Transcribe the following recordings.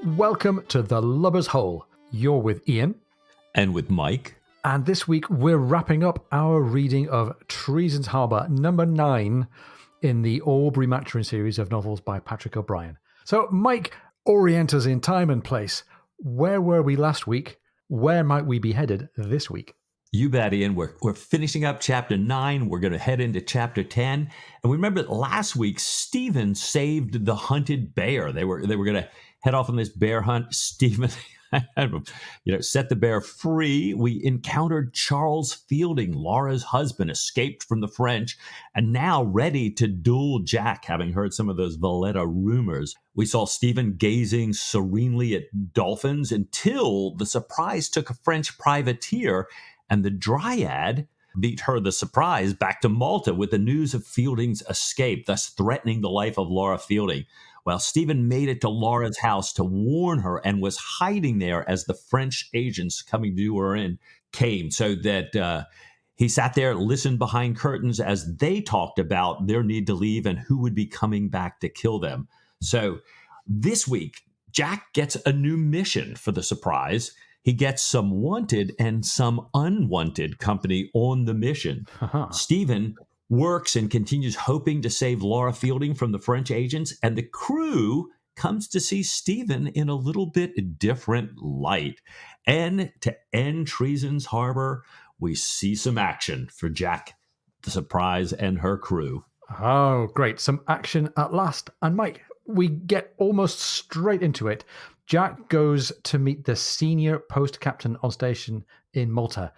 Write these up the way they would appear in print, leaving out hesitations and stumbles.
Welcome to the Lubber's Hole. You're with Ian. And with Mike. And this week we're wrapping up our reading of Treason's Harbour, number 9 in the Aubrey Maturin series of novels by Patrick O'Brian. So, Mike, orient us in time and place. Where were we last week? Where might we be headed this week? You bet, Ian. We're finishing up chapter 9. We're going to head into chapter 10. And we remember last week, Stephen saved the hunted bear. They were going to head off on this bear hunt. Stephen, set the bear free. We encountered Charles Fielding, Laura's husband, escaped from the French, and now ready to duel Jack, having heard some of those Valletta rumors. We saw Stephen gazing serenely at dolphins until the surprise took a French privateer, and the Dryad beat her, the surprise, back to Malta with the news of Fielding's escape, thus threatening the life of Laura Fielding. Well, Stephen made it to Laura's house to warn her and was hiding there as the French agents coming to do her in came, so that he sat there, listened behind curtains as they talked about their need to leave and who would be coming back to kill them. So this week, Jack gets a new mission for the surprise. He gets some wanted and some unwanted company on the mission. Stephen works and continues hoping to save Laura Fielding from the French agents, and the crew comes to see Stephen in a little bit different light. And to end Treason's Harbour, we see some action for Jack, the surprise, and her crew. Oh, great. Some action at last. And Mike, we get almost straight into it. Jack goes to meet the senior post captain on station in Malta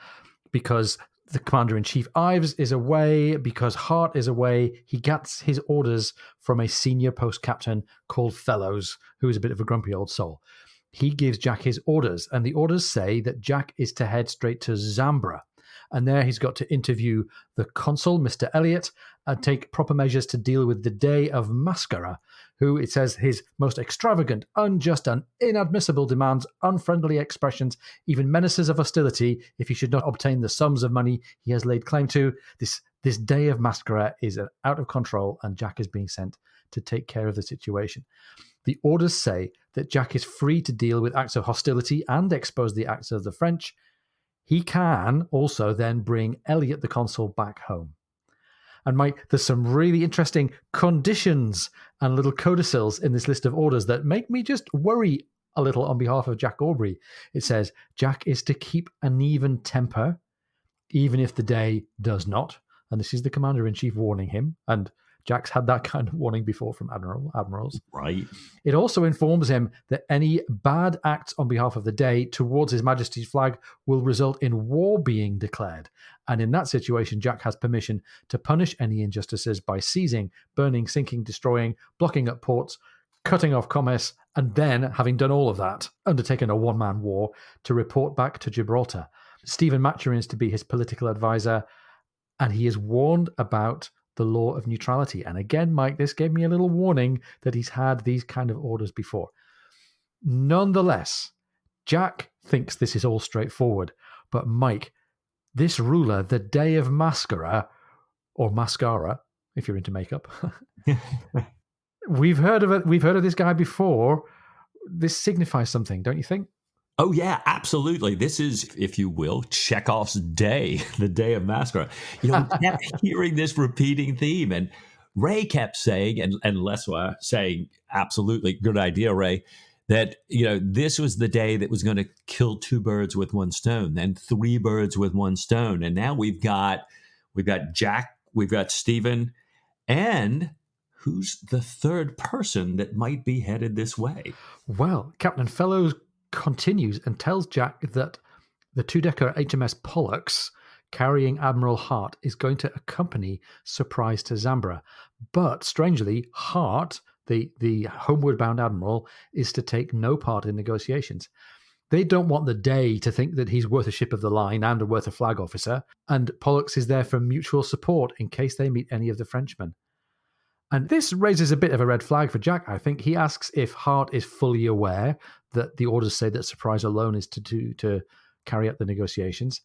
because the commander-in-chief Ives is away, because Harte is away. He gets his orders from a senior post captain called Fellows, who is a bit of a grumpy old soul. He gives Jack his orders, and the orders say that Jack is to head straight to Zambra. And there he's got to interview the consul, Mr. Elliot, and take proper measures to deal with the Dey of Mascara, who, it says, his most extravagant, unjust, and inadmissible demands, unfriendly expressions, even menaces of hostility if he should not obtain the sums of money he has laid claim to. This Dey of Mascara is out of control, and Jack is being sent to take care of the situation. The orders say that Jack is free to deal with acts of hostility and expose the acts of the French. He can also then bring Elliot, the consul, back home. And Mike, there's some really interesting conditions and little codicils in this list of orders that make me just worry a little on behalf of Jack Aubrey. It says Jack is to keep an even temper, even if the Dey does not. And this is the commander-in-chief warning him. And Jack's had that kind of warning before from admirals. Right. It also informs him that any bad acts on behalf of the Dey towards His Majesty's flag will result in war being declared. And in that situation, Jack has permission to punish any injustices by seizing, burning, sinking, destroying, blocking up ports, cutting off commerce, and then, having done all of that, undertaken a one-man war to report back to Gibraltar. Stephen Maturin is to be his political advisor, and he is warned about the law of neutrality. And again, Mike, this gave me a little warning that he's had these kind of orders before. Nonetheless, Jack thinks this is all straightforward. But Mike, this ruler, the Dey of Mascara, or Mascara, if you're into makeup, we've heard of it. We've heard of this guy before. This signifies something, don't you think? Oh, yeah, absolutely. This is, if you will, Chekhov's Dey, the Dey of Mascara. We kept hearing this repeating theme, and Wray kept saying, and Leswa saying, absolutely, good idea, Wray, that, this was the day that was going to kill 2 birds with 1 stone, then 3 birds with 1 stone. And now we've got Jack, we've got Stephen, and who's the third person that might be headed this way? Well, Captain Fellows continues and tells Jack that the 2-decker HMS Pollux carrying Admiral Harte is going to accompany Surprise to Zambra. But strangely, Harte, the homeward bound admiral, is to take no part in negotiations. They don't want the Dey to think that he's worth a ship of the line and worth a flag officer, and Pollux is there for mutual support in case they meet any of the Frenchmen. And this raises a bit of a red flag for Jack, I think. He asks if Harte is fully aware that the orders say that Surprise alone is to carry out the negotiations.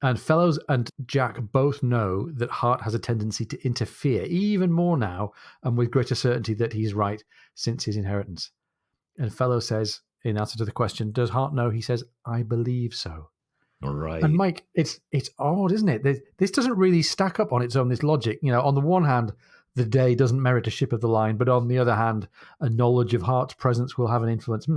And Fellows and Jack both know that Harte has a tendency to interfere even more now, and with greater certainty that he's right since his inheritance. And Fellows says, in answer to the question, does Harte know? He says, I believe so. Right. And Mike, it's odd, isn't it? This doesn't really stack up on its own, this logic. On the one hand, the Dey doesn't merit a ship of the line, but on the other hand, a knowledge of Harte's presence will have an influence.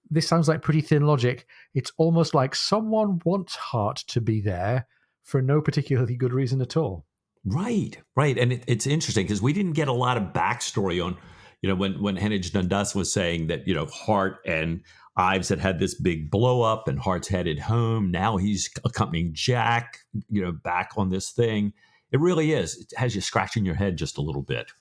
This sounds like pretty thin logic. It's almost like someone wants Harte to be there for no particularly good reason at all. Right. And it's interesting because we didn't get a lot of backstory on, when Hennig Dundas was saying that, Harte and Ives had this big blow up and Harte's headed home. Now he's accompanying Jack, back on this thing. It really is. It has you scratching your head just a little bit.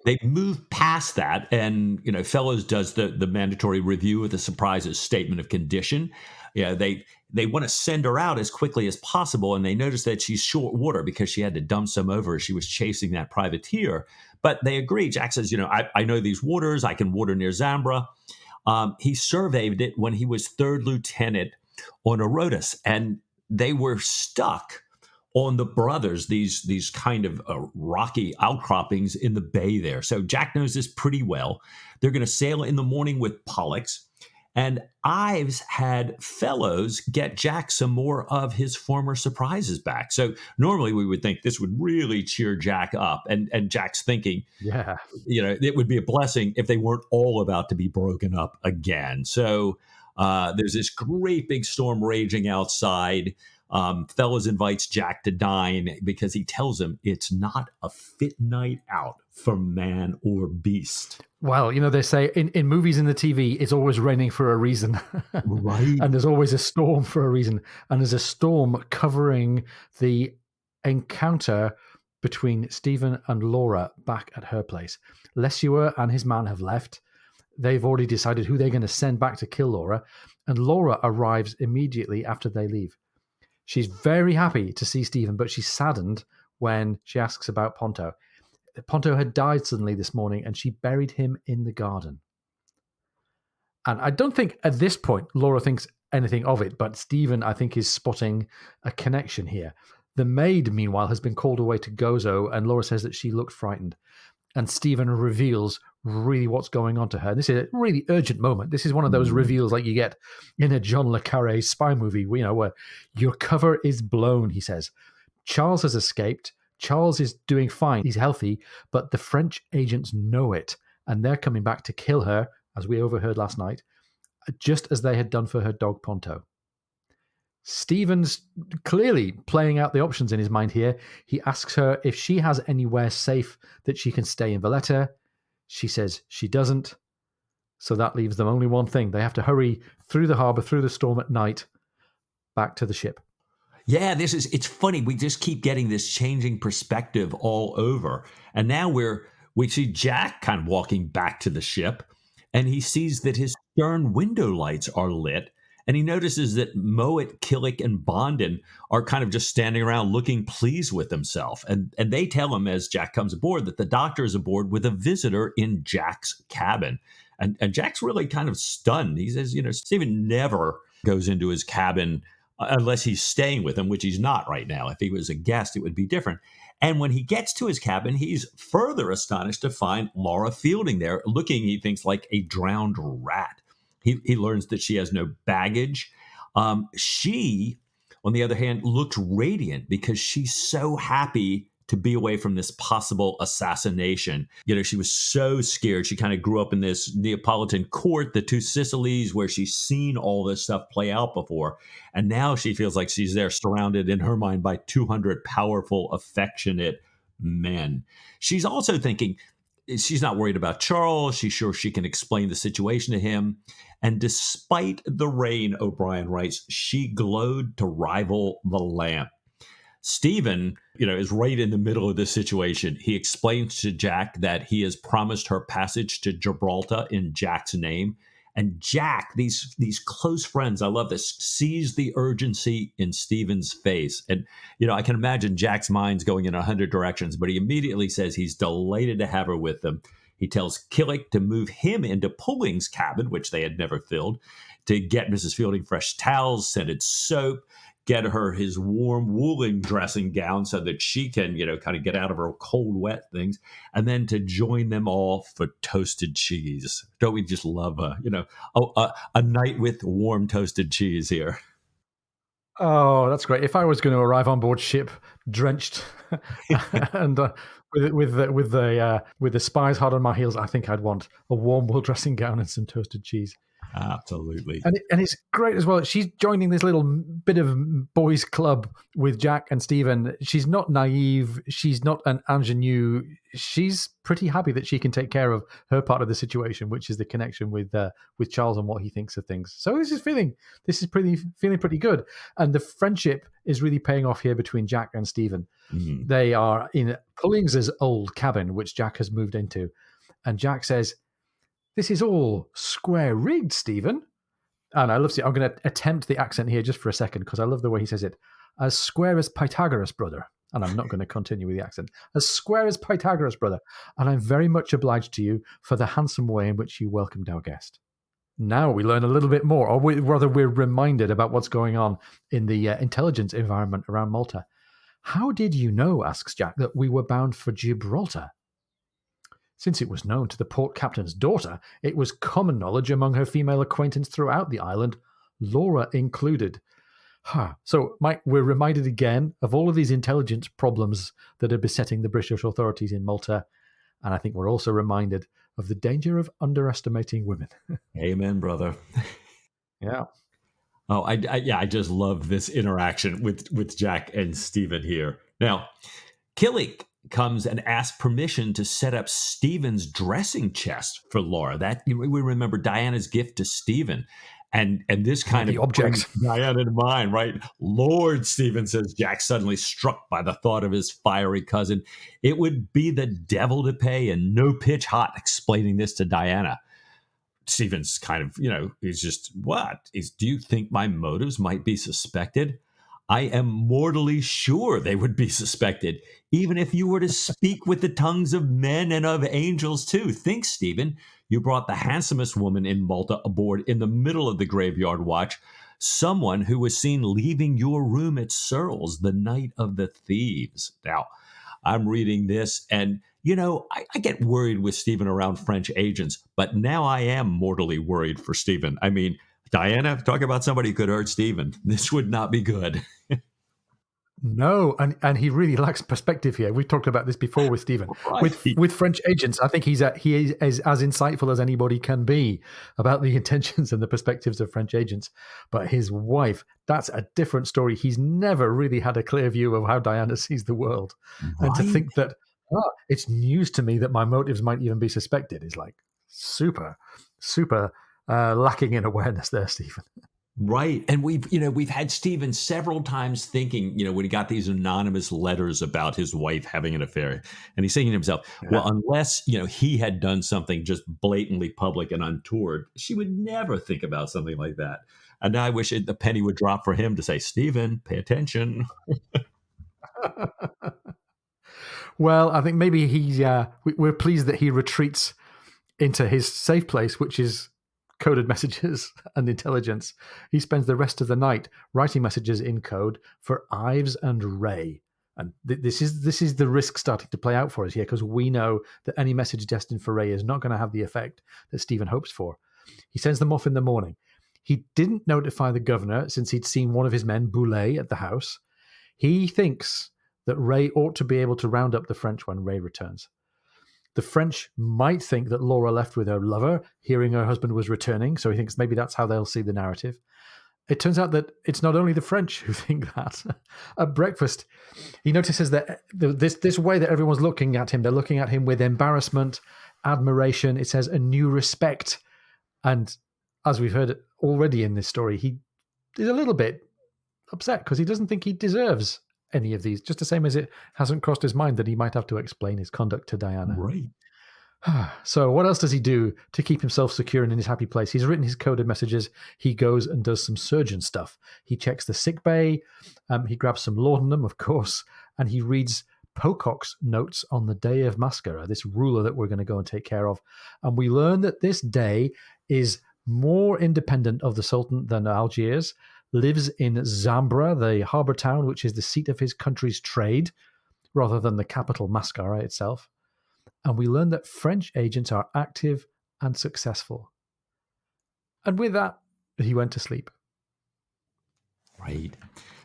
They move past that, and Fellows does the mandatory review of the surprises statement of condition. They want to send her out as quickly as possible, and they notice that she's short water because she had to dump some over as she was chasing that privateer. But they agree. Jack says, I know these waters. I can water near Zambra. He surveyed it when he was third lieutenant on Orotus, and they were stuck on the brothers, these kind of rocky outcroppings in the bay there. So Jack knows this pretty well. They're going to sail in the morning with Pollux. And Ives had Fellows get Jack some more of his former surprises back. So normally we would think this would really cheer Jack up. And Jack's thinking, yeah, it would be a blessing if they weren't all about to be broken up again. So there's this great big storm raging outside. Fellows invites Jack to dine because he tells him it's not a fit night out for man or beast. Well, they say in movies and the TV, it's always raining for a reason. Right. And there's always a storm for a reason. And there's a storm covering the encounter between Stephen and Laura back at her place. Lesueur and his man have left. They've already decided who they're going to send back to kill Laura. And Laura arrives immediately after they leave. She's very happy to see Stephen, but she's saddened when she asks about Ponto. Ponto had died suddenly this morning, and she buried him in the garden. And I don't think at this point Laura thinks anything of it, but Stephen, I think, is spotting a connection here. The maid, meanwhile, has been called away to Gozo, and Laura says that she looked frightened. And Stephen reveals really what's going on to her. This is a really urgent moment. This is one of those reveals like you get in a John le Carré spy movie, where your cover is blown, he says. Charles has escaped. Charles is doing fine. He's healthy, but the French agents know it, and they're coming back to kill her, as we overheard last night, just as they had done for her dog Ponto. Stephen's clearly playing out the options in his mind here. He asks her if she has anywhere safe that she can stay in Valletta. She says she doesn't. So that leaves them only one thing. They have to hurry through the harbour, through the storm at night, back to the ship. Yeah, it's funny. We just keep getting this changing perspective all over. And now we see Jack kind of walking back to the ship, and he sees that his stern window lights are lit. And he notices that Mowat, Killick, and Bondin are kind of just standing around looking pleased with themselves. And they tell him as Jack comes aboard that the doctor is aboard with a visitor in Jack's cabin. And Jack's really kind of stunned. He says, Stephen never goes into his cabin unless he's staying with him, which he's not right now. If he was a guest, it would be different. And when he gets to his cabin, he's further astonished to find Laura Fielding there, looking, he thinks, like a drowned rat. He learns that she has no baggage. She, on the other hand, looked radiant because she's so happy to be away from this possible assassination. She was so scared. She kind of grew up in this Neapolitan court, the Two Sicilies, where she's seen all this stuff play out before. And now she feels like she's there surrounded in her mind by 200 powerful, affectionate men. She's also thinking, she's not worried about Charles. She's sure she can explain the situation to him. And despite the rain, O'Brien writes, she glowed to rival the lamp. Stephen, is right in the middle of this situation. He explains to Jack that he has promised her passage to Gibraltar in Jack's name. And Jack, these close friends, I love this, sees the urgency in Stephen's face. And, I can imagine Jack's mind's going in 100 directions, but he immediately says he's delighted to have her with them. He tells Killick to move him into Pulling's cabin, which they had never filled, to get Mrs. Fielding fresh towels, scented soap, get her his warm woolen dressing gown so that she can, kind of get out of her cold, wet things, and then to join them all for toasted cheese. Don't we just love a night with warm toasted cheese here? Oh, that's great. If I was going to arrive on board ship drenched and with the spies hot on my heels, I think I'd want a warm wool dressing gown and some toasted cheese. Absolutely. And it's great as well. She's joining this little bit of boys' club with Jack and Stephen. She's not naive. She's not an ingenue. She's pretty happy that she can take care of her part of the situation, which is the connection with Charles and what he thinks of things. So this is feeling pretty good. And the friendship is really paying off here between Jack and Stephen. Mm-hmm. They are in Pulling's old cabin, which Jack has moved into. And Jack says, "This is all square-rigged, Stephen." And I love it. I'm going to attempt the accent here just for a second because I love the way he says it. "As square as Pythagoras, brother." And I'm not going to continue with the accent. "As square as Pythagoras, brother. And I'm very much obliged to you for the handsome way in which you welcomed our guest." Now we learn a little bit more, or rather we're reminded about what's going on in the intelligence environment around Malta. "How did you know," asks Jack, "that we were bound for Gibraltar?" Since it was known to the port captain's daughter, it was common knowledge among her female acquaintance throughout the island, Laura included. So, Mike, we're reminded again of all of these intelligence problems that are besetting the British authorities in Malta. And I think we're also reminded of the danger of underestimating women. Amen, brother. Yeah. Oh, I just love this interaction with Jack and Stephen here. Now, Killick comes and asks permission to set up Stephen's dressing chest for Laura. That we remember Diana's gift to Stephen. And this kind of objects Diana in mind, right? "Lord," Stephen says, Jack suddenly struck by the thought of his fiery cousin. It would be the devil to pay and no pitch hot explaining this to Diana. Stephen's kind of, he's just, do you think my motives might be suspected? I am mortally sure they would be suspected, even if you were to speak with the tongues of men and of angels too. Think, Stephen, you brought the handsomest woman in Malta aboard in the middle of the graveyard watch, someone who was seen leaving your room at Searles the night of the thieves. Now, I'm reading this and, I get worried with Stephen around French agents, but now I am mortally worried for Stephen. I mean, Diana, talk about somebody who could hurt Stephen. This would not be good. No, and he really lacks perspective here. We've talked about this before with Stephen. Right. With French agents, I think he is as insightful as anybody can be about the intentions and the perspectives of French agents. But his wife, that's a different story. He's never really had a clear view of how Diana sees the world. Right. And to think that, it's news to me that my motives might even be suspected is like super, super lacking in awareness there, Stephen. Right. And we've had Stephen several times thinking, when he got these anonymous letters about his wife having an affair, and he's thinking to himself, well, unless, he had done something just blatantly public and untoward, she would never think about something like that. And now I wish the penny would drop for him to say, Stephen, pay attention. Well, I think maybe we're pleased that he retreats into his safe place, which is coded messages and intelligence. He spends the rest of the night writing messages in code for Ives and Wray. And this is the risk starting to play out for us here, because we know that any message destined for Wray is not going to have the effect that Stephen hopes for. He sends them off in the morning. He didn't notify the governor since he'd seen one of his men, Boulet, at the house. He thinks that Wray ought to be able to round up the French when Wray returns. The French might think that Laura left with her lover, hearing her husband was returning, so he thinks maybe that's how they'll see the narrative. It turns out that it's not only the French who think that. At breakfast, he notices that this way that everyone's looking at him, they're looking at him with embarrassment, admiration, it says a new respect. And as we've heard already in this story, he is a little bit upset because he doesn't think he deserves any of these, just the same as it hasn't crossed his mind that he might have to explain his conduct to Diana. Right. So what else does he do to keep himself secure and in his happy place? He's written his coded messages. He goes and does some surgeon stuff. He checks the sick bay. He grabs some laudanum, of course, and he reads Pocock's notes on the Dey of Mascara, this ruler that we're going to go and take care of. And we learn that this Dey is more independent of the Sultan than Algiers, lives in Zambra, the harbour town, which is the seat of his country's trade, rather than the capital Mascara itself. And we learn that French agents are active and successful. And with that, he went to sleep. Right.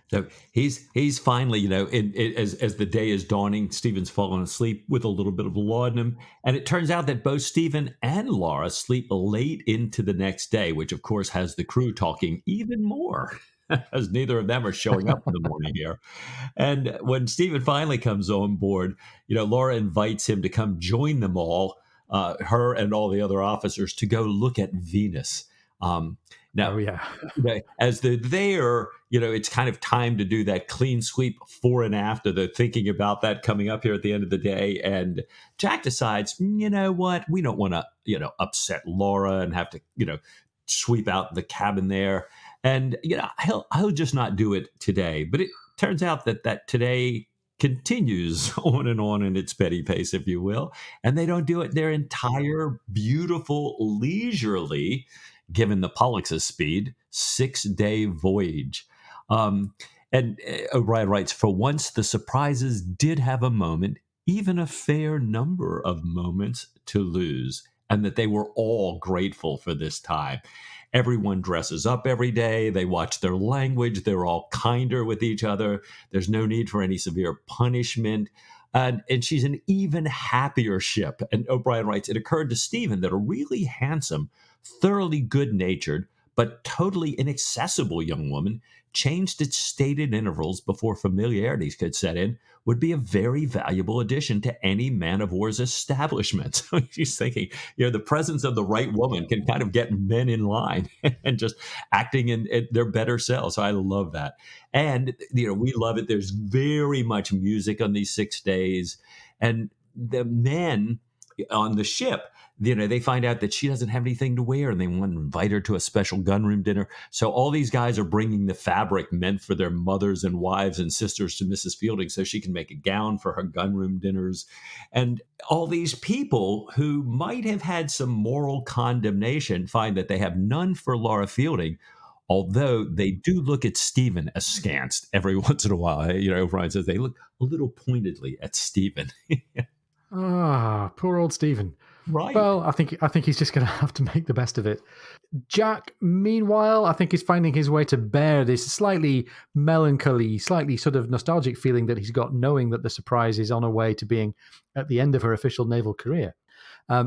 So he's finally, as the day is dawning, Stephen's fallen asleep with a little bit of laudanum. And it turns out that both Stephen and Laura sleep late into the next day, which of course has the crew talking even more, as neither of them are showing up in the morning here. And when Stephen finally comes on board, Laura invites him to come join them all, her and all the other officers, to go look at Venus. Now, as they're there, it's kind of time to do that clean sweep before and after. They're thinking about that coming up here at the end of the day. And Jack decides, you know what? We don't want to, upset Laura and have to, sweep out the cabin there. And, he'll just not do it today. But it turns out that today continues on in its steady pace, if you will. And they don't do it their entire beautiful, leisurely, given the Pollux' speed, 6-day voyage. And O'Brien writes, for once the surprises did have a moment, even a fair number of moments to lose, and that they were all grateful for this time. Everyone dresses up every day. They watch their language. They're all kinder with each other. There's no need for any severe punishment. And she's an even happier ship. And O'Brien writes, it occurred to Stephen that a really handsome, thoroughly good-natured, but totally inaccessible young woman, changed at stated intervals before familiarities could set in, would be a very valuable addition to any man-of-war's establishment. So he's thinking, the presence of the right woman can kind of get men in line and just acting in their better selves. So I love that. And, we love it. There's very much music on these 6 days. And the men on the ship, they find out that she doesn't have anything to wear and they want to invite her to a special gunroom dinner. So all these guys are bringing the fabric meant for their mothers and wives and sisters to Mrs. Fielding so she can make a gown for her gunroom dinners. And all these people who might have had some moral condemnation find that they have none for Laura Fielding, although they do look at Stephen askance every once in a while. Brian says they look a little pointedly at Stephen. Poor old Stephen. Right. Well, I think he's just going to have to make the best of it. Jack, meanwhile, I think he's finding his way to bear this slightly melancholy, slightly sort of nostalgic feeling that he's got, knowing that the Surprise is on her way to being at the end of her official naval career.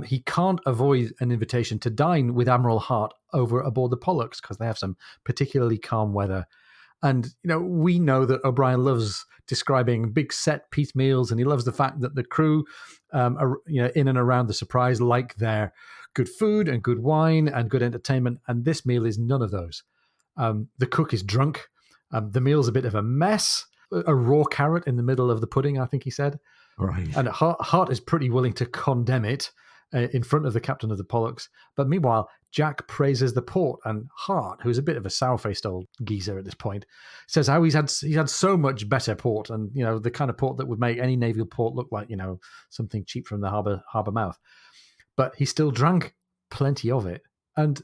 He can't avoid an invitation to dine with Admiral Harte over aboard the Pollux because they have some particularly calm weather. And, we know that O'Brien loves describing big set piece meals, and he loves the fact that the crew are, in and around the Surprise like their good food and good wine and good entertainment. And this meal is none of those. The cook is drunk. The meal's a bit of a mess. A raw carrot in the middle of the pudding, I think he said. Right. And Harte is pretty willing to condemn it in front of the captain of the Pollux. But meanwhile, Jack praises the port, and Harte, who's a bit of a sour-faced old geezer at this point, says how he's had so much better port, and the kind of port that would make any naval port look like something cheap from the harbour mouth. But he still drank plenty of it. And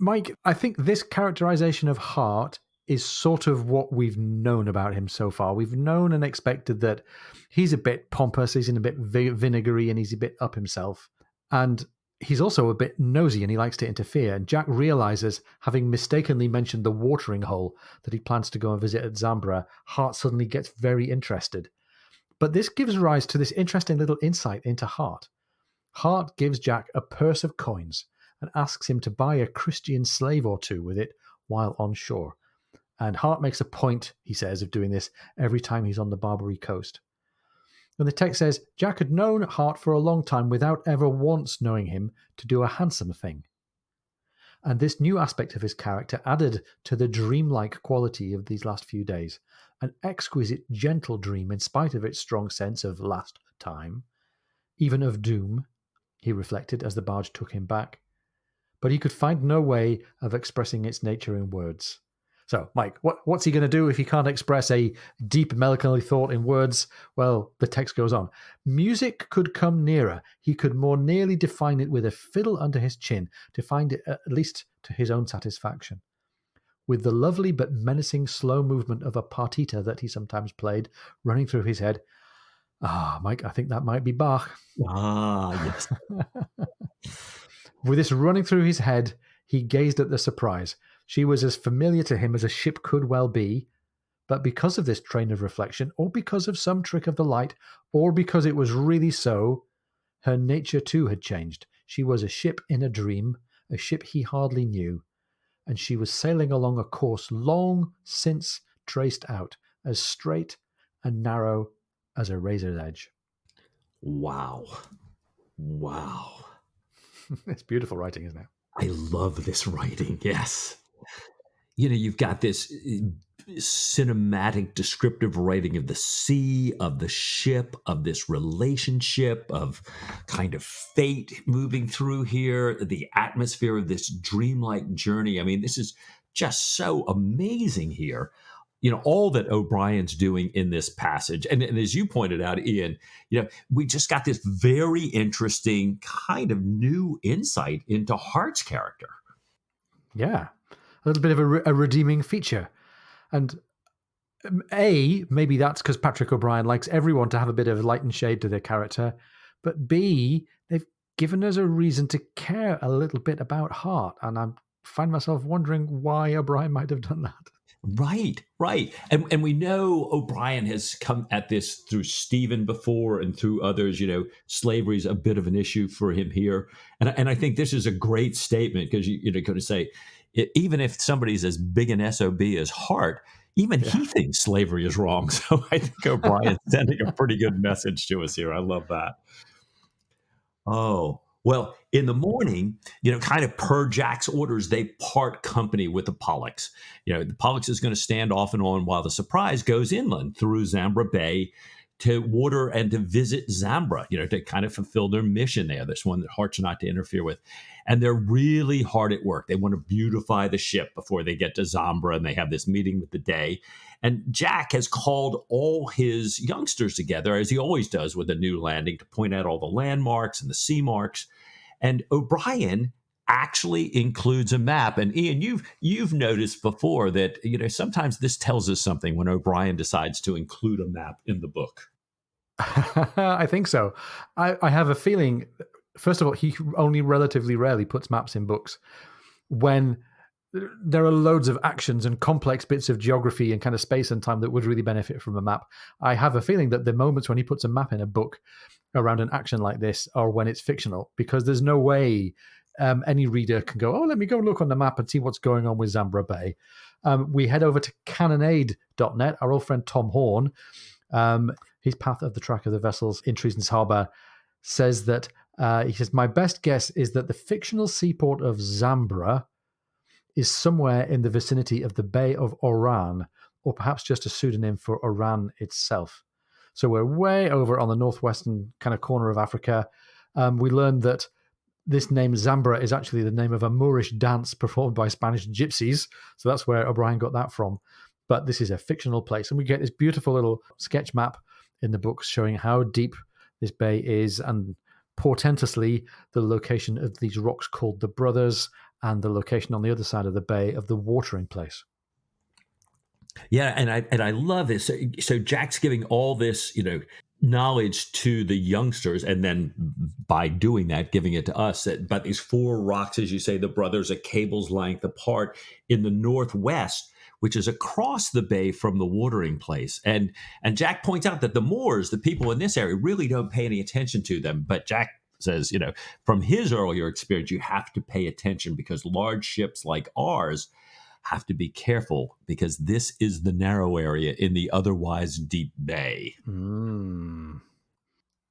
Mike, I think this characterization of Harte is sort of what we've known about him so far. We've known and expected that he's a bit pompous, he's a bit vinegary, and he's a bit up himself. And he's also a bit nosy and he likes to interfere. And Jack realizes, having mistakenly mentioned the watering hole that he plans to go and visit at Zambra, Harte suddenly gets very interested. But this gives rise to this interesting little insight into Harte. Harte gives Jack a purse of coins and asks him to buy a Christian slave or two with it while on shore. And Harte makes a point, he says, of doing this every time he's on the Barbary coast. And the text says, Jack had known Harte for a long time without ever once knowing him to do a handsome thing. And this new aspect of his character added to the dreamlike quality of these last few days. An exquisite, gentle dream in spite of its strong sense of last time, even of doom, he reflected as the barge took him back. But he could find no way of expressing its nature in words. So, Mike, what's he going to do if he can't express a deep melancholy thought in words? Well, the text goes on. Music could come nearer. He could more nearly define it with a fiddle under his chin, to find it at least to his own satisfaction. With the lovely but menacing slow movement of a partita that he sometimes played running through his head. Mike, I think that might be Bach. Yes. With this running through his head, he gazed at the surprise. She was as familiar to him as a ship could well be, but because of this train of reflection, or because of some trick of the light, or because it was really so, her nature too had changed. She was a ship in a dream, a ship he hardly knew, and she was sailing along a course long since traced out, as straight and narrow as a razor's edge. Wow. It's beautiful writing, isn't it? I love this writing. Yes. You've got this cinematic descriptive writing of the sea, of the ship, of this relationship, of kind of fate moving through here, the atmosphere of this dreamlike journey. I mean, this is just so amazing here. All that O'Brien's doing in this passage. And as you pointed out, Ian, we just got this very interesting kind of new insight into Harte's character. Yeah. A little bit of a redeeming feature. And maybe that's because Patrick O'Brian likes everyone to have a bit of light and shade to their character. But B, they've given us a reason to care a little bit about Harte. And I find myself wondering why O'Brian might have done that. Right. And we know O'Brian has come at this through Stephen before and through others. Slavery is a bit of an issue for him here. And I think this is a great statement because you're going to say, even if somebody's as big an SOB as Harte, even he thinks slavery is wrong. So I think O'Brien's sending a pretty good message to us here. I love that. Oh, well, in the morning, kind of per Jack's orders, they part company with the Pollux. The Pollux is going to stand off and on while the Surprise goes inland through Zambra Bay to water and to visit Zambra, to kind of fulfill their mission there. This one that Harte's not to interfere with. And they're really hard at work. They want to beautify the ship before they get to Zambra, and they have this meeting with the Dey. And Jack has called all his youngsters together, as he always does with a new landing, to point out all the landmarks and the sea marks. And O'Brien actually includes a map. And Ian, you've noticed before that sometimes this tells us something when O'Brien decides to include a map in the book. I think so. I have a feeling, first of all, he only relatively rarely puts maps in books when there are loads of actions and complex bits of geography and kind of space and time that would really benefit from a map. I have a feeling that the moments when he puts a map in a book around an action like this are when it's fictional, because there's no way any reader can go, let me go look on the map and see what's going on with Zambra Bay. We head over to cannonade.net. Our old friend Tom Horn, his path of the track of the vessels in Treason's Harbour, says that he says, my best guess is that the fictional seaport of Zambra is somewhere in the vicinity of the Bay of Oran, or perhaps just a pseudonym for Oran itself. So we're way over on the northwestern kind of corner of Africa. We learned that this name Zambra is actually the name of a Moorish dance performed by Spanish gypsies. So that's where O'Brian got that from. But this is a fictional place. And we get this beautiful little sketch map in the books showing how deep this bay is, and portentously the location of these rocks called the Brothers, and the location on the other side of the bay of the watering place. Yeah, and I love this. So Jack's giving all this, knowledge to the youngsters, and then by doing that, giving it to us. But these four rocks, as you say, the Brothers, a cable's length apart in the northwest, which is across the bay from the watering place. And Jack points out that the Moors, the people in this area, really don't pay any attention to them. But Jack says, from his earlier experience, you have to pay attention, because large ships like ours have to be careful, because this is the narrow area in the otherwise deep bay.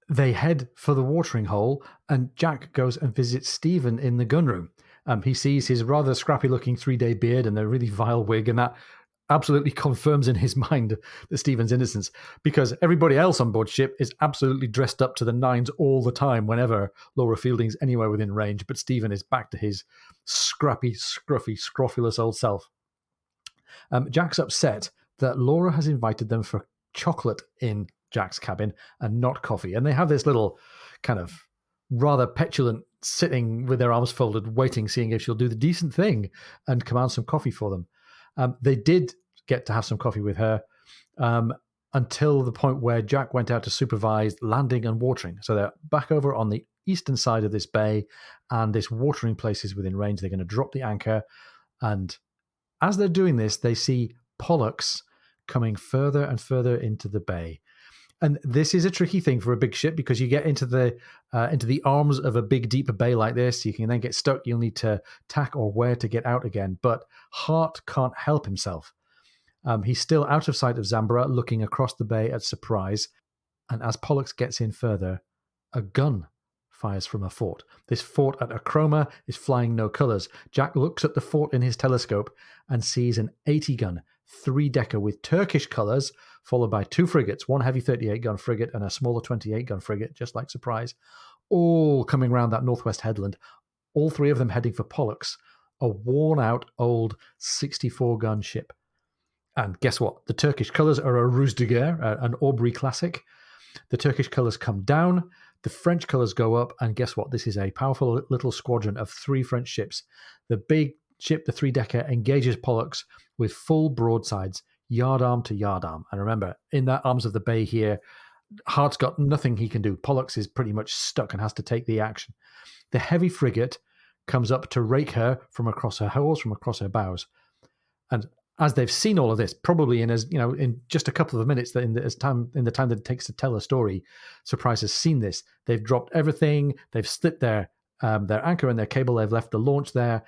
They head for the watering hole, and Jack goes and visits Stephen in the gunroom. He sees his rather scrappy-looking 3-day beard and a really vile wig, and that absolutely confirms in his mind that Stephen's innocence, because everybody else on board ship is absolutely dressed up to the nines all the time whenever Laura Fielding's anywhere within range, but Stephen is back to his scrappy, scruffy, scrofulous old self. Jack's upset that Laura has invited them for chocolate in Jack's cabin and not coffee. And they have this little kind of rather petulant sitting with their arms folded, waiting, seeing if she'll do the decent thing and command some coffee for them. They did get to have some coffee with her until the point where Jack went out to supervise landing and watering. So they're back over on the eastern side of this bay, and this watering place is within range. They're going to drop the anchor, and as they're doing this, they see pollux coming further and further into the bay. And this is a tricky thing for a big ship, because you get into the arms of a big, deep bay like this. You can then get stuck. You'll need to tack or wear to get out again. But Harte can't help himself. He's still out of sight of Zambra, looking across the bay at Surprise. And as Pollux gets in further, a gun fires from a fort. This fort at Acroma is flying no colours. Jack looks at the fort in his telescope and sees an 80-gun, 3-decker with Turkish colours, followed by 2 frigates, one heavy 38-gun frigate and a smaller 28-gun frigate, just like Surprise, all coming round that northwest headland, all 3 of them heading for Pollux, a worn-out old 64-gun ship. And guess what? The Turkish colours are a Ruse de Guerre, an Aubry classic. The Turkish colours come down, the French colours go up, and guess what? This is a powerful little squadron of 3 French ships. The big ship, the 3-decker, engages Pollux with full broadsides, yard arm to yard arm. And remember, in that arms of the bay here, Harte's got nothing he can do. Pollux is pretty much stuck and has to take the action. The heavy frigate comes up to rake her from across her hulls, from across her bows. And as they've seen all of this, probably in just a couple of minutes, in the time that it takes to tell a story, Surprise has seen this. They've dropped everything. They've slipped their anchor and their cable. They've left the launch there,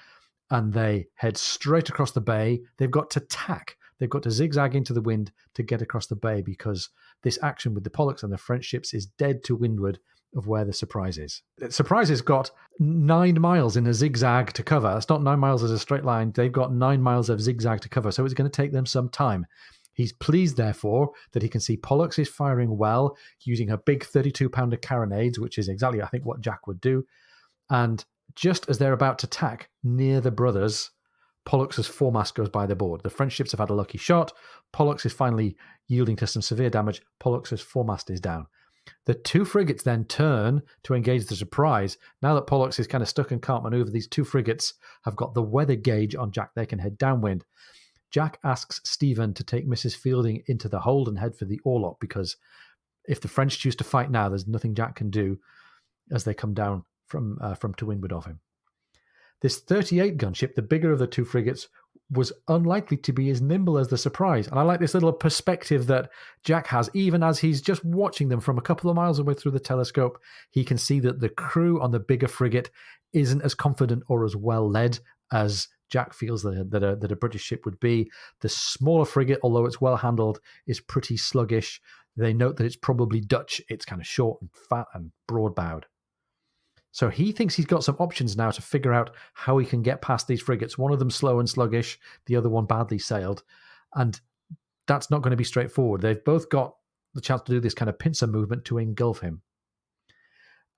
and they head straight across the bay. They've got to tack. They've got to zigzag into the wind to get across the bay, because this action with the Pollux and the French ships is dead to windward of where the Surprise is. Surprise has got 9 miles in a zigzag to cover. That's not 9 miles as a straight line. They've got 9 miles of zigzag to cover, so it's going to take them some time. He's pleased, therefore, that he can see Pollux is firing well, using her big 32-pounder carronades, which is exactly, I think, what Jack would do. And just as they're about to tack near the brothers, Pollux's foremast goes by the board. The French ships have had a lucky shot. Pollux is finally yielding to some severe damage. Pollux's foremast is down. The 2 frigates then turn to engage the Surprise. Now that Pollux is kind of stuck and can't maneuver, these 2 frigates have got the weather gauge on Jack. They can head downwind. Jack asks Stephen to take Mrs. Fielding into the hold and head for the orlop, because if the French choose to fight now, there's nothing Jack can do as they come down from to windward of him. This 38-gun ship, the bigger of the 2 frigates, was unlikely to be as nimble as the Surprise. And I like this little perspective that Jack has, even as he's just watching them from a couple of miles away through the telescope. He can see that the crew on the bigger frigate isn't as confident or as well led as Jack feels that a British ship would be. The smaller frigate, although it's well handled, is pretty sluggish. They note that it's probably Dutch. It's kind of short and fat and broad-bowed. So he thinks he's got some options now to figure out how he can get past these frigates. One of them slow and sluggish, the other one badly sailed. And that's not going to be straightforward. They've both got the chance to do this kind of pincer movement to engulf him.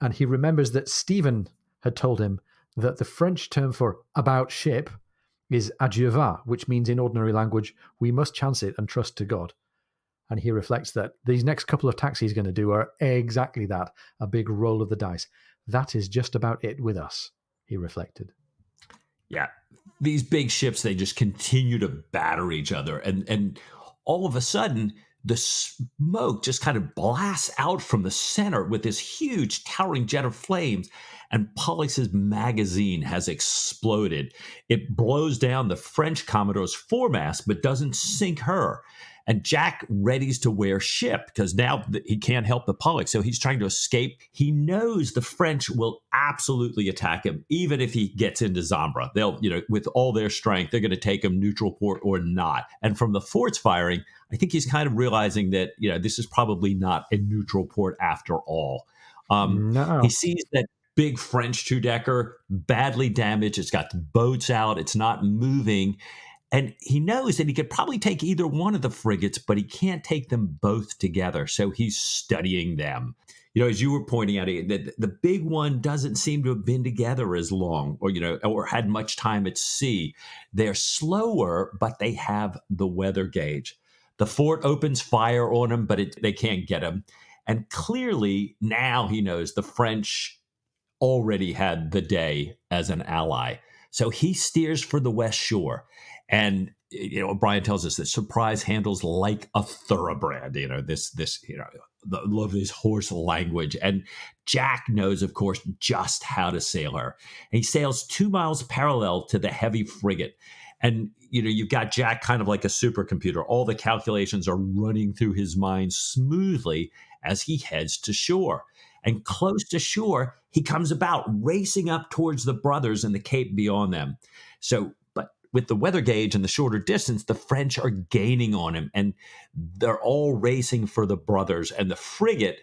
And he remembers that Stephen had told him that the French term for about ship is adieu va, which means in ordinary language, we must chance it and trust to God. And he reflects that these next couple of tacks he's going to do are exactly that, a big roll of the dice. That is just about it with us, he reflected. Yeah, these big ships, they just continue to batter each other. And all of a sudden, the smoke just kind of blasts out from the center with this huge towering jet of flames. And Pollux's magazine has exploded. It blows down the French Commodore's foremast, but doesn't sink her. And Jack readies to wear ship, because now he can't help the Pollux, so he's trying to escape. He knows the French will absolutely attack him, even if he gets into Zambra. They'll, with all their strength, they're going to take him neutral port or not. And from the fort's firing, I think he's kind of realizing that, this is probably not a neutral port after all. No. He sees that big French 2-decker, badly damaged. It's got the boats out. It's not moving. And he knows that he could probably take either one of the frigates, but he can't take them both together. So he's studying them. as you were pointing out, that the big one doesn't seem to have been together as long, or had much time at sea. They're slower, but they have the weather gauge. The fort opens fire on them, but they can't get him. And clearly now he knows the French already had the Dey as an ally. So he steers for the west shore. And O'Brien tells us that Surprise handles like a thoroughbred. Love his horse language. And Jack knows, of course, just how to sail her. And he sails 2 miles parallel to the heavy frigate. And you've got Jack kind of like a supercomputer. All the calculations are running through his mind smoothly as he heads to shore. And close to shore, he comes about racing up towards the brothers and the cape beyond them. But with the weather gauge and the shorter distance, the French are gaining on him, and they're all racing for the brothers. And the frigate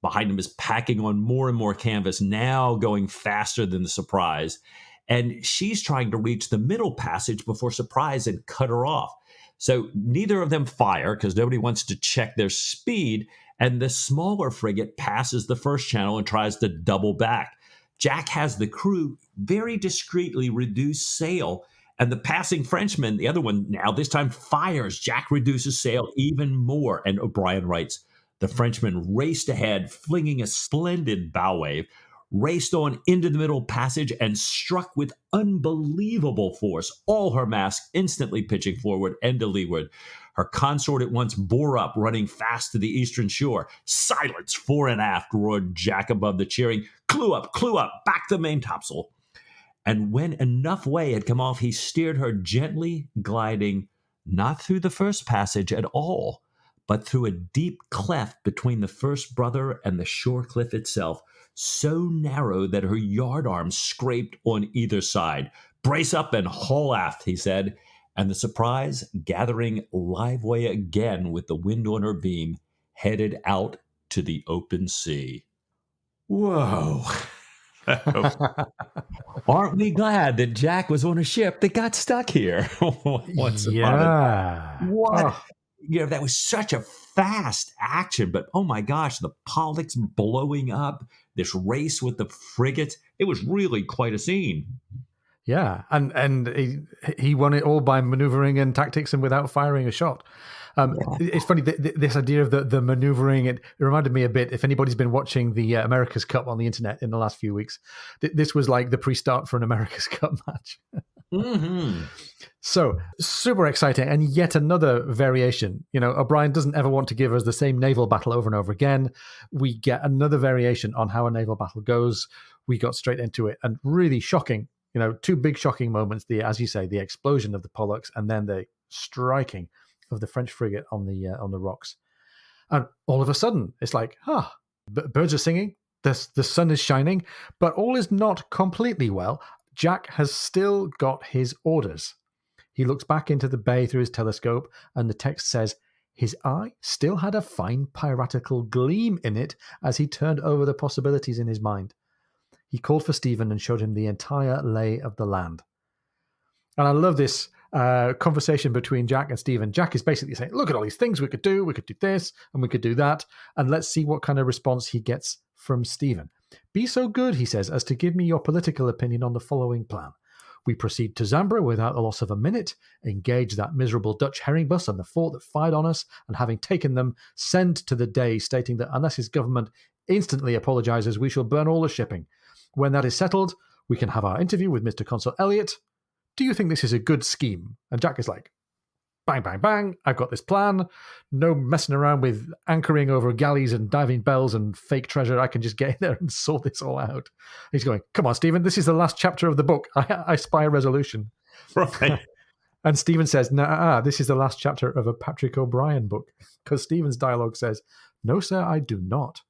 behind him is packing on more and more canvas, now going faster than the Surprise. And she's trying to reach the middle passage before Surprise and cut her off. So neither of them fire because nobody wants to check their speed. And the smaller frigate passes the first channel and tries to double back. Jack has the crew very discreetly reduce sail, and the passing Frenchman, the other one now this time fires. Jack reduces sail even more, and O'Brien writes, the Frenchman raced ahead, flinging a splendid bow wave, raced on into the middle passage and struck with unbelievable force, all her masts instantly pitching forward and to leeward. Her consort at once bore up, running fast to the eastern shore. Silence fore and aft, roared Jack above the cheering. Clew up, back the main topsail. And when enough way had come off, he steered her gently, gliding not through the first passage at all, but through a deep cleft between the first brother and the shore cliff itself, so narrow that her yardarms scraped on either side. Brace up and haul aft, he said, and the Surprise, gathering live way again with the wind on her beam, headed out to the open sea. Whoa. Aren't we glad that Jack was on a ship that got stuck here? Once yeah. What? Oh. That was such a fast action, but oh my gosh, the Pollux blowing up, this race with the frigate, it was really quite a scene. Yeah, and he won it all by maneuvering and tactics and without firing a shot. It's funny, this idea of the maneuvering, it reminded me a bit, if anybody's been watching the America's Cup on the internet in the last few weeks, this was like the pre-start for an America's Cup match. Mm-hmm. So, super exciting, and yet another variation. O'Brien doesn't ever want to give us the same naval battle over and over again. We get another variation on how a naval battle goes. We got straight into it, and really shocking. Two big shocking moments, as you say, the explosion of the Pollux and then the striking of the French frigate on the rocks. And all of a sudden, it's like, birds are singing, the sun is shining, but all is not completely well. Jack has still got his orders. He looks back into the bay through his telescope, and the text says, his eye still had a fine piratical gleam in it as he turned over the possibilities in his mind. He called for Stephen and showed him the entire lay of the land. And I love this conversation between Jack and Stephen. Jack is basically saying, look at all these things we could do. We could do this and we could do that. And let's see what kind of response he gets from Stephen. Be so good, he says, as to give me your political opinion on the following plan. We proceed to Zambra without the loss of a minute, engage that miserable Dutch herring bus and the fort that fired on us, and having taken them, send to the Dey stating that unless his government instantly apologizes, we shall burn all the shipping. When that is settled, we can have our interview with Mr. Consul Elliot. Do you think this is a good scheme? And Jack is like, bang, bang, bang, I've got this plan. No messing around with anchoring over galleys and diving bells and fake treasure. I can just get in there and sort this all out. He's going, come on, Stephen, this is the last chapter of the book. I spy a resolution. Right. And Stephen says, nah, this is the last chapter of a Patrick O'Brien book. Because Stephen's dialogue says, no, sir, I do not.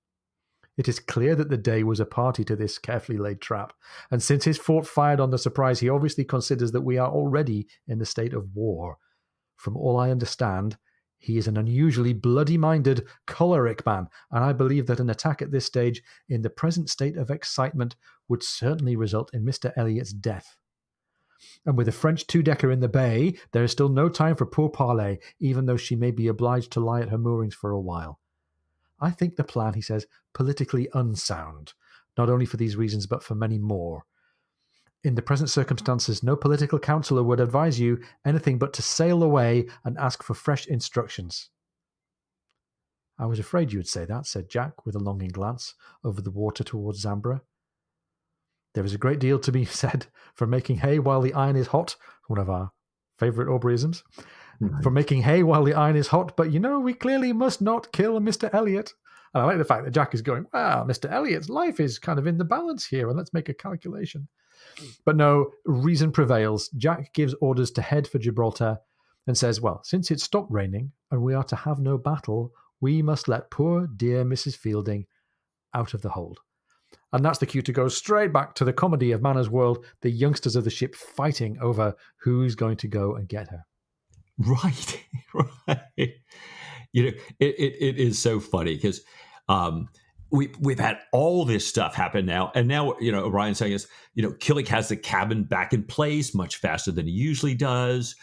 It is clear that the Dey was a party to this carefully laid trap, and since his fort fired on the Surprise, he obviously considers that we are already in the state of war. From all I understand, he is an unusually bloody-minded, choleric man, and I believe that an attack at this stage, in the present state of excitement, would certainly result in Mr. Elliot's death. And with a French two-decker in the bay, there is still no time for pourparlers, even though she may be obliged to lie at her moorings for a while. I think the plan, he says, politically unsound, not only for these reasons, but for many more. In the present circumstances, no political counsellor would advise you anything but to sail away and ask for fresh instructions. I was afraid you would say that, said Jack, with a longing glance over the water towards Zambra. There is a great deal to be said for making hay while the iron is hot, one of our favourite Aubreyisms. For making hay while the iron is hot, but we clearly must not kill Mr. Elliot. And I like the fact that Jack is going, well, Mr. Elliot's life is kind of in the balance here, and let's make a calculation. But no, reason prevails. Jack gives orders to head for Gibraltar and says, well, since it's stopped raining and we are to have no battle, we must let poor dear Mrs. Fielding out of the hold. And that's the cue to go straight back to the comedy of Manners' World, the youngsters of the ship fighting over who's going to go and get her. Right. It is so funny because we've had all this stuff happen now, and now O'Brien's saying is Killick has the cabin back in place much faster than he usually does.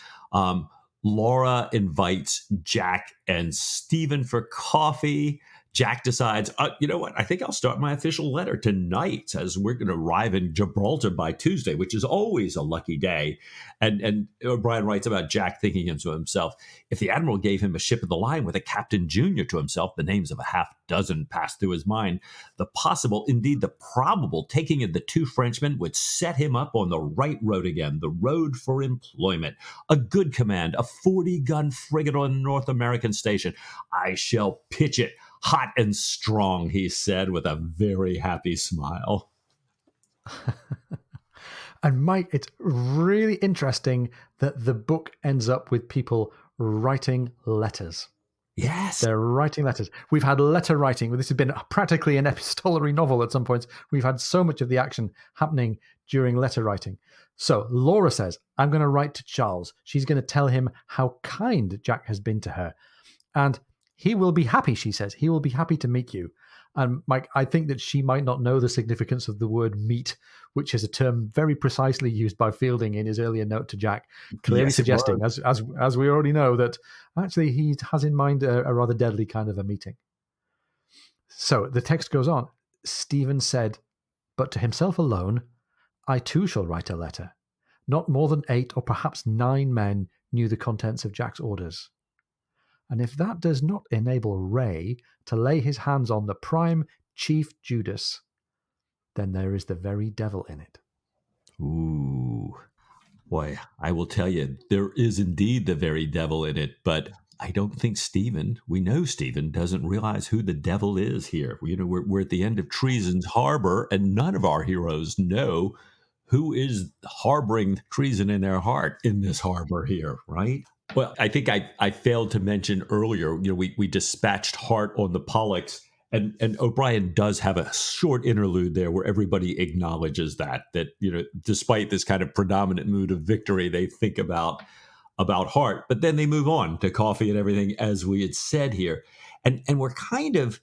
Laura invites Jack and Stephen for coffee. Jack decides, you know what? I think I'll start my official letter tonight, as we're going to arrive in Gibraltar by Tuesday, which is always a lucky day. And O'Brien writes about Jack thinking to himself, if the admiral gave him a ship of the line with a captain junior to himself, the names of a half dozen passed through his mind. The possible, indeed the probable, taking of the two Frenchmen would set him up on the right road again, the road for employment. A good command, a 40-gun frigate on a North American station. I shall pitch it hot and strong, he said with a very happy smile. And Mike, it's really interesting that the book ends up with people writing letters. Yes. They're writing letters. We've had letter writing. This has been practically an epistolary novel at some points. We've had so much of the action happening during letter writing. So Laura says, I'm going to write to Charles. She's going to tell him how kind Jack has been to her. And he will be happy, she says. He will be happy to meet you. And Mike, I think that she might not know the significance of the word meet, which is a term very precisely used by Fielding in his earlier note to Jack, clearly suggesting, as we already know, that actually he has in mind a rather deadly kind of a meeting. So the text goes on. Stephen said, but to himself alone, I too shall write a letter. Not more than 8 or perhaps 9 men knew the contents of Jack's orders. And if that does not enable Wray to lay his hands on the prime chief Judas, then there is the very devil in it. Ooh. Boy, I will tell you, there is indeed the very devil in it, but I don't think we know Stephen doesn't realize who the devil is here. We're at the end of Treason's Harbour, and none of our heroes know who is harboring treason in their heart in this harbor here, right? Well, I think I failed to mention earlier, we dispatched Harte on the Pollux, and O'Brien does have a short interlude there where everybody acknowledges that despite this kind of predominant mood of victory, they think about Harte, but then they move on to coffee and everything, as we had said here. And we're kind of,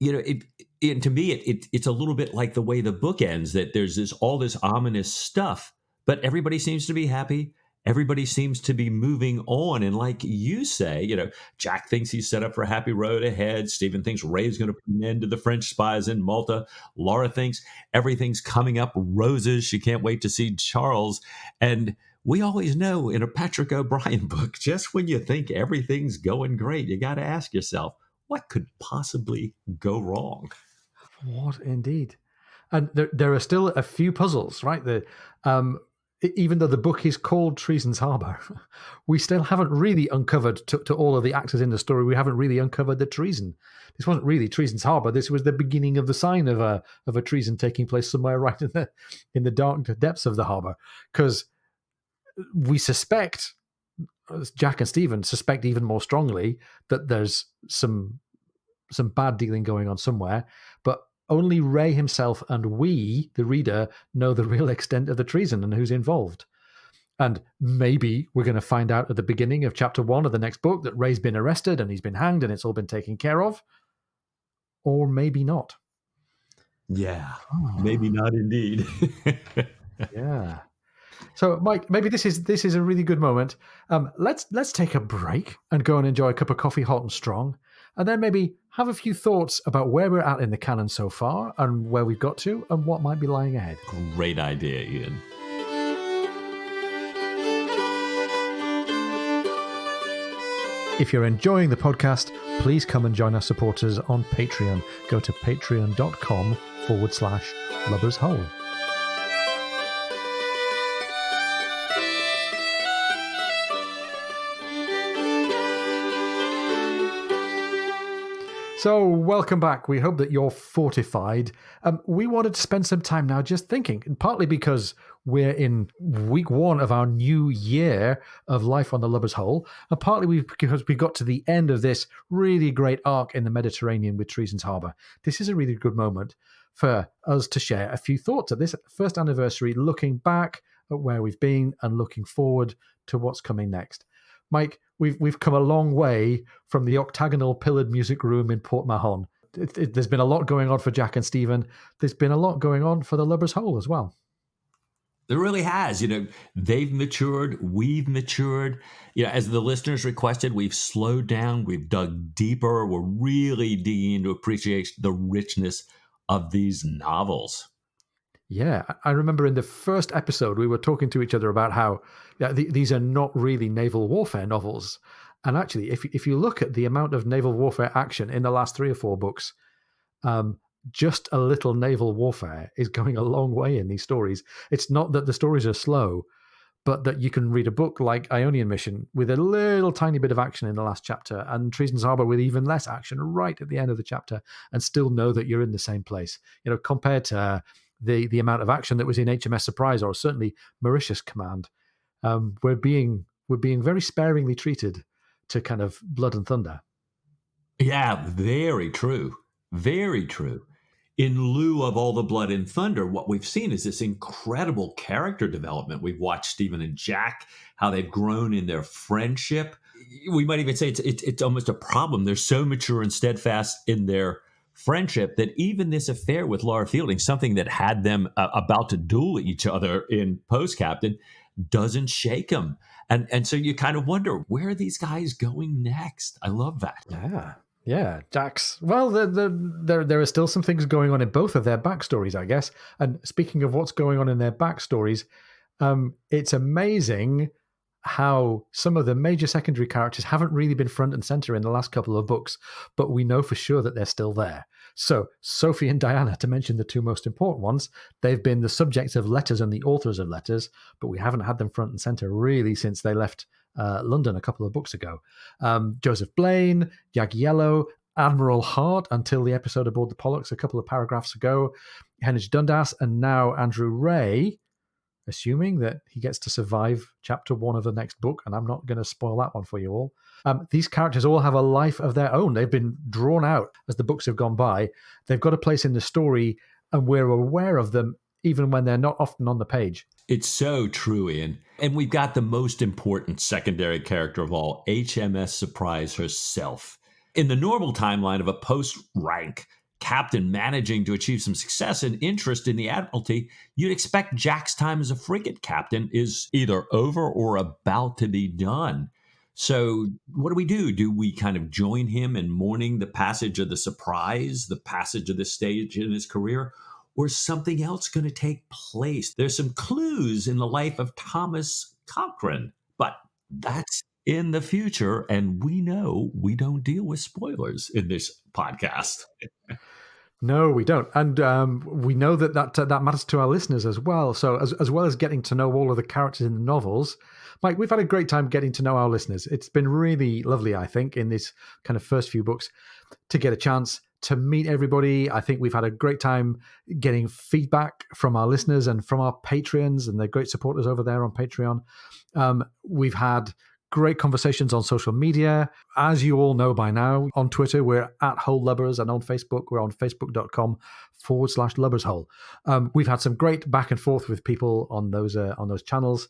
to me, it's a little bit like the way the book ends, that there's all this ominous stuff, but everybody seems to be happy. Everybody seems to be moving on. And like you say, Jack thinks he's set up for a happy road ahead. Stephen thinks Ray's going to put an end to the French spies in Malta. Laura thinks everything's coming up roses. She can't wait to see Charles. And we always know in a Patrick O'Brian book, just when you think everything's going great, you got to ask yourself, what could possibly go wrong? What indeed? And there are still a few puzzles, right? Even though the book is called Treason's Harbour, we still haven't really uncovered, to all of the actors in the story, we haven't really uncovered the treason. This wasn't really Treason's Harbour. This was the beginning of the sign of a treason taking place somewhere right in the dark depths of the harbour. Because we suspect, Jack and Stephen suspect even more strongly, that there's some bad dealing going on somewhere, but only Wray himself and we, the reader, know the real extent of the treason and who's involved. And maybe we're going to find out at the beginning of chapter 1 of the next book that Ray's been arrested and he's been hanged and it's all been taken care of. Or maybe not. Yeah, maybe not indeed. Yeah. So, Mike, maybe this is a really good moment. Let's take a break and go and enjoy a cup of coffee, hot and strong, and then maybe have a few thoughts about where we're at in the canon so far and where we've got to and what might be lying ahead. Great idea, Ian. If you're enjoying the podcast, please come and join our supporters on Patreon. Go to patreon.com/LubbersHole. So, welcome back. We hope that you're fortified. We wanted to spend some time now just thinking, and partly because we're in week 1 of our new year of life on the Lubber's Hole, and partly because we got to the end of this really great arc in the Mediterranean with Treason's Harbour. This is a really good moment for us to share a few thoughts at this first anniversary, looking back at where we've been and looking forward to what's coming next. Mike, we've come a long way from the octagonal pillared music room in Port Mahon. There's been a lot going on for Jack and Stephen. There's been a lot going on for the Lubber's Hole as well. There really has. They've matured. We've matured. As the listeners requested, we've slowed down. We've dug deeper. We're really digging into appreciate the richness of these novels. Yeah, I remember in the first episode, we were talking to each other about how these are not really naval warfare novels. And actually, if you look at the amount of naval warfare action in the last 3 or 4 books, just a little naval warfare is going a long way in these stories. It's not that the stories are slow, but that you can read a book like Ionian Mission with a little tiny bit of action in the last chapter and Treason's Harbour with even less action right at the end of the chapter and still know that you're in the same place. Compared to the amount of action that was in HMS Surprise or certainly Mauritius Command, we're being very sparingly treated to kind of Blood and Thunder. Yeah, very true. Very true. In lieu of all the blood and thunder, what we've seen is this incredible character development. We've watched Stephen and Jack, how they've grown in their friendship. We might even say it's almost a problem. They're so mature and steadfast in their friendship that even this affair with Laura Fielding, something that had them about to duel each other in Post Captain, doesn't shake them. And so you kind of wonder, where are these guys going next? I love that. Yeah, Jack's. Well, there are still some things going on in both of their backstories, I guess. And speaking of what's going on in their backstories, it's amazing how some of the major secondary characters haven't really been front and center in the last couple of books, but we know for sure that they're still there. So Sophie and Diana, to mention the 2 most important ones, they've been the subjects of letters and the authors of letters, but we haven't had them front and center really since they left London a couple of books ago. Joseph Blaine, Jagiello, Admiral Harte until the episode aboard the Pollux a couple of paragraphs ago, Hennage Dundas, and now Andrew Wray, assuming that he gets to survive chapter 1 of the next book, and I'm not going to spoil that one for you all. These characters all have a life of their own. They've been drawn out as the books have gone by. They've got a place in the story, and we're aware of them even when they're not often on the page. It's so true, Ian. And we've got the most important secondary character of all, HMS Surprise herself. In the normal timeline of a post-rank captain managing to achieve some success and interest in the Admiralty, you'd expect Jack's time as a frigate captain is either over or about to be done. So what do? Do we kind of join him in mourning the passage of the Surprise, the passage of this stage in his career? Or is something else going to take place? There's some clues in the life of Thomas Cochrane, but that's in the future, and we know we don't deal with spoilers in this podcast. No, we don't. And we know that matters to our listeners as well. So as well as getting to know all of the characters in the novels, Mike, we've had a great time getting to know our listeners. It's been really lovely, I think, in this kind of first few books to get a chance to meet everybody. I think we've had a great time getting feedback from our listeners and from our Patreons and the great supporters over there on Patreon. We've had great conversations on social media. As you all know by now, on Twitter, we're at Hole Lubbers, and on Facebook, we're on facebook.com/LubbersHole. We've had some great back and forth with people on those channels,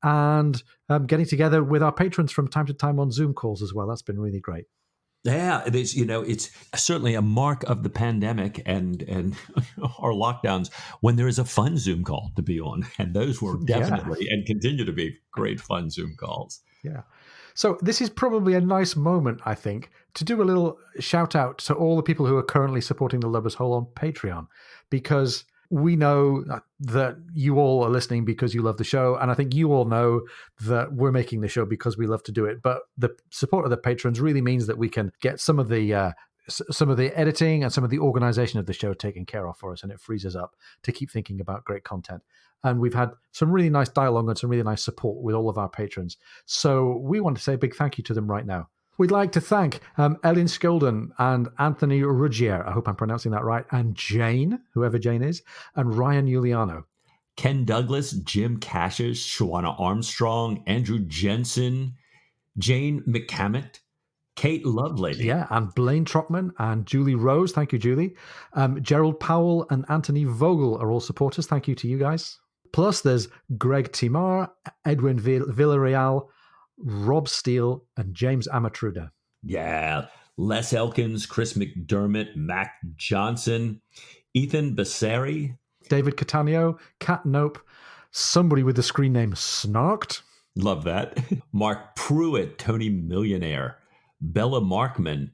and getting together with our patrons from time to time on Zoom calls as well. That's been really great. Yeah, it is. It's certainly a mark of the pandemic and our lockdowns when there is a fun Zoom call to be on, and those were Yeah. definitely and continue to be great fun Zoom calls. Yeah. So this is probably a nice moment, I think, to do a little shout out to all the people who are currently supporting the Lubbers Hole on Patreon, because we know that you all are listening because you love the show, and I think you all know that we're making the show because we love to do it. But the support of the patrons really means that we can get some of the editing and some of the organization of the show taken care of for us, and it frees us up to keep thinking about great content. And we've had some really nice dialogue and some really nice support with all of our patrons. So we want to say a big thank you to them right now. We'd like to thank Ellen Skolden and Anthony Ruggier, I hope I'm pronouncing that right, and Jane, whoever Jane is, and Ryan Giuliano. Ken Douglas, Jim Cashes, Shawana Armstrong, Andrew Jensen, Jane McCammett, Kate Lovelady. Yeah, and Blaine Trockman and Julie Rose. Thank you, Julie. Gerald Powell and Anthony Vogel are all supporters. Thank you to you guys. Plus, there's Greg Timar, Edwin Villarreal, Rob Steele, and James Amatruda. Yeah, Les Elkins, Chris McDermott, Mac Johnson, Ethan Basseri, David Catania, Cat Nope, somebody with the screen name Snarked. Love that. Mark Pruitt, Tony Millionaire, Bella Markman,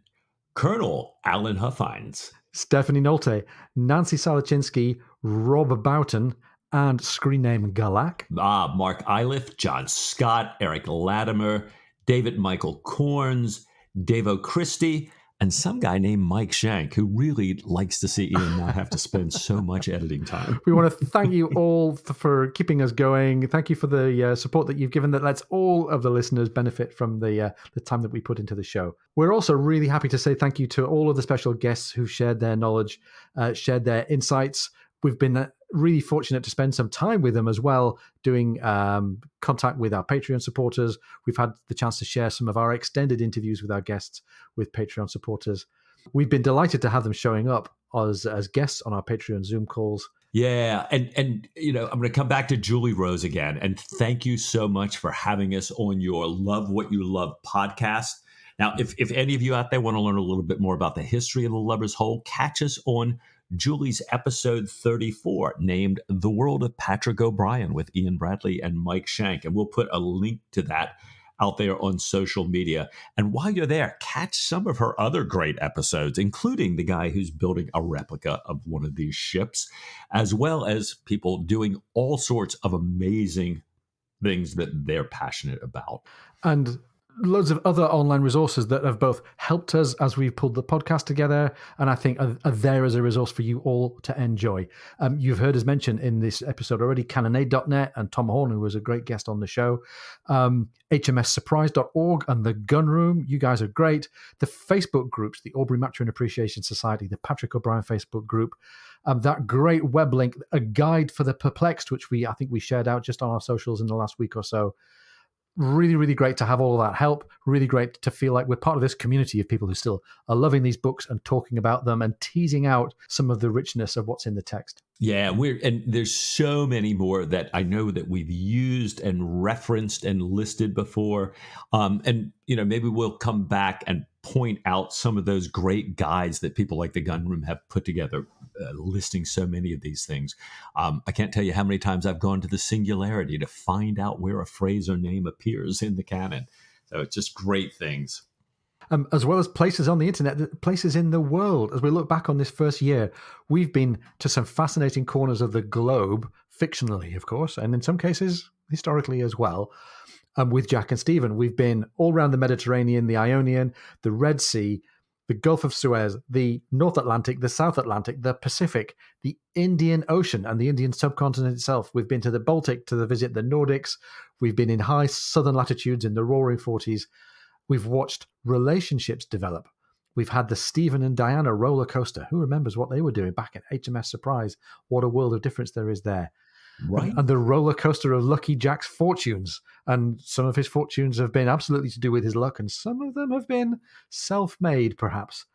Colonel Alan Huffines, Stephanie Nolte, Nancy Salachinsky, Rob Boughton, and screen name Galak. Mark Eilif, John Scott, Eric Latimer, David Michael Corns, Davo Christie, and some guy named Mike Shank, who really likes to see Ian not have to spend so much editing time. We want to thank you all for keeping us going. Thank you for the support that you've given. That lets all of the listeners benefit from the time that we put into the show. We're also really happy to say thank you to all of the special guests who shared their knowledge, shared their insights. We've been really fortunate to spend some time with them as well, doing contact with our Patreon supporters. We've had the chance to share some of our extended interviews with our guests with Patreon supporters. We've been delighted to have them showing up as guests on our Patreon Zoom calls. Yeah, and I'm going to come back to Julie Rose again, and thank you so much for having us on your Love What You Love podcast. Now, if any of you out there want to learn a little bit more about the history of the Lubbers Hole, catch us on Julie's episode 34, named The World of Patrick O'Brien, with Ian Bradley and Mike Shank. And we'll put a link to that out there on social media. And while you're there, catch some of her other great episodes, including the guy who's building a replica of one of these ships, as well as people doing all sorts of amazing things that they're passionate about. And loads of other online resources that have both helped us as we've pulled the podcast together, and I think are there as a resource for you all to enjoy. You've heard us mention in this episode already Cannonade.net and Tom Horn, who was a great guest on the show, hmssurprise.org and the Gun Room. You guys are great. The Facebook groups, the Aubrey Maturin Appreciation Society, the Patrick O'Brien Facebook group, that great web link, a guide for the perplexed, which I think we shared out just on our socials in the last week or so. Really, really great to have all of that help. Really great to feel like we're part of this community of people who still are loving these books and talking about them and teasing out some of the richness of what's in the text. Yeah, and there's so many more that I know that we've used and referenced and listed before. And maybe we'll come back and point out some of those great guides that people like the Gun Room have put together, listing so many of these things. I can't tell you how many times I've gone to the Singularity to find out where a phrase or name appears in the canon. So it's just great things. As well as places on the internet, places in the world. As we look back on this first year, we've been to some fascinating corners of the globe, fictionally, of course, and in some cases, historically as well. With Jack and Stephen, we've been all around the Mediterranean, the Ionian, the Red Sea, the Gulf of Suez, the North Atlantic, the South Atlantic, the Pacific, the Indian Ocean, and the Indian subcontinent itself. We've been to the Baltic to visit the Nordics. We've been in high southern latitudes in the Roaring Forties. We've watched relationships develop. We've had the Stephen and Diana roller coaster. Who remembers what they were doing back at HMS Surprise? What a world of difference there is there. Right. And the roller coaster of Lucky Jack's fortunes. And some of his fortunes have been absolutely to do with his luck, and some of them have been self-made, perhaps.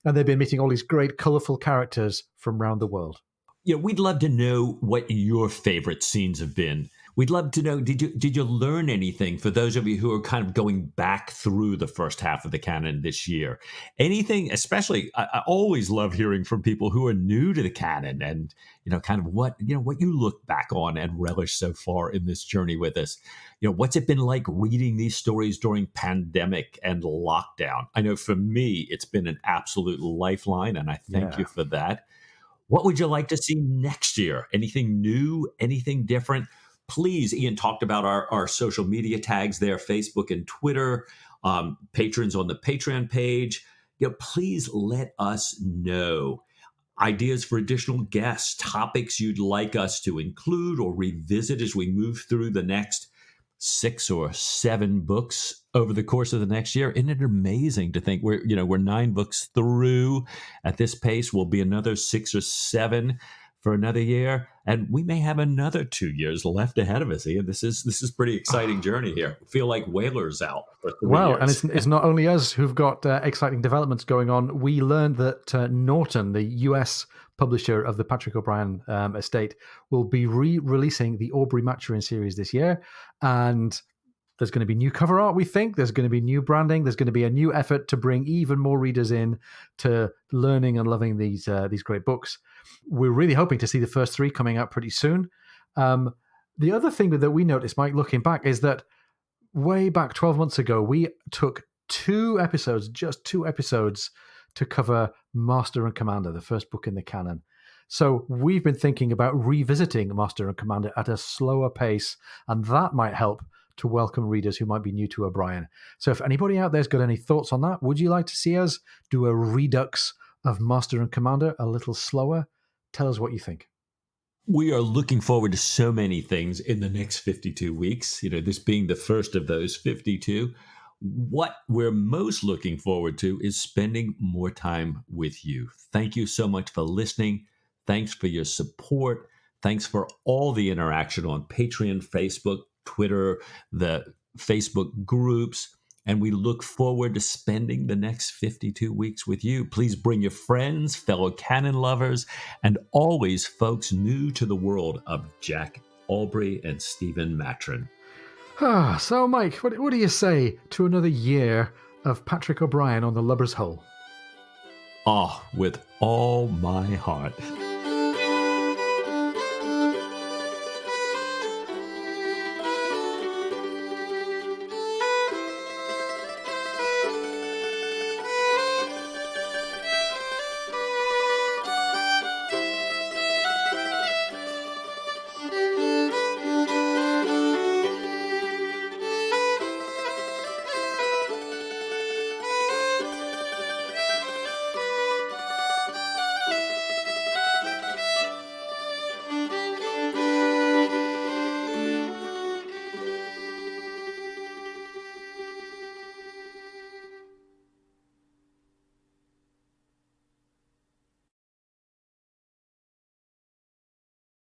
And they've been meeting all these great, colourful characters from around the world. We'd love to know what your favorite scenes have been. We'd love to know, did you learn anything for those of you who are kind of going back through the first half of the canon this year? Anything, especially, I always love hearing from people who are new to the canon and, kind of what you look back on and relish so far in this journey with us. What's it been like reading these stories during pandemic and lockdown? I know for me, it's been an absolute lifeline, and I thank you for that. What would you like to see next year? Anything new? Anything different? Please, Ian talked about our social media tags there, Facebook and Twitter, patrons on the Patreon page. Please let us know ideas for additional guests, topics you'd like us to include or revisit as we move through the next 6 or 7 books over the course of the next year. Isn't it amazing to think we're 9 books through at this pace? We'll be another 6 or 7 for another year, and we may have another 2 years left ahead of us. Ian, this is pretty exciting journey here. I feel like whalers out for 3 years. And it's not only us who've got exciting developments going on. We learned that Norton, the US publisher of the Patrick O'Brian estate, will be re-releasing the Aubrey Maturin series this year, and there's going to be new cover art, we think. There's going to be new branding. There's going to be a new effort to bring even more readers in to learning and loving these great books. We're really hoping to see the first 3 coming out pretty soon. The other thing that we noticed, Mike, looking back, is that way back 12 months ago, we took 2 episodes, just 2 episodes, to cover Master and Commander, the first book in the canon. So we've been thinking about revisiting Master and Commander at a slower pace, and that might help to welcome readers who might be new to O'Brian. So if anybody out there's got any thoughts on that, would you like to see us do a redux of Master and Commander a little slower? Tell us what you think. We are looking forward to so many things in the next 52 weeks, this being the first of those 52. What we're most looking forward to is spending more time with you. Thank you so much for listening. Thanks for your support. Thanks for all the interaction on Patreon, Facebook, Twitter, the Facebook groups. And we look forward to spending the next 52 weeks with you. Please bring your friends, fellow canon lovers, and always folks new to the world of Jack Aubrey and Stephen Maturin. So, Mike, what do you say to another year of Patrick O'Brian on the Lubber's Hull? With all my heart.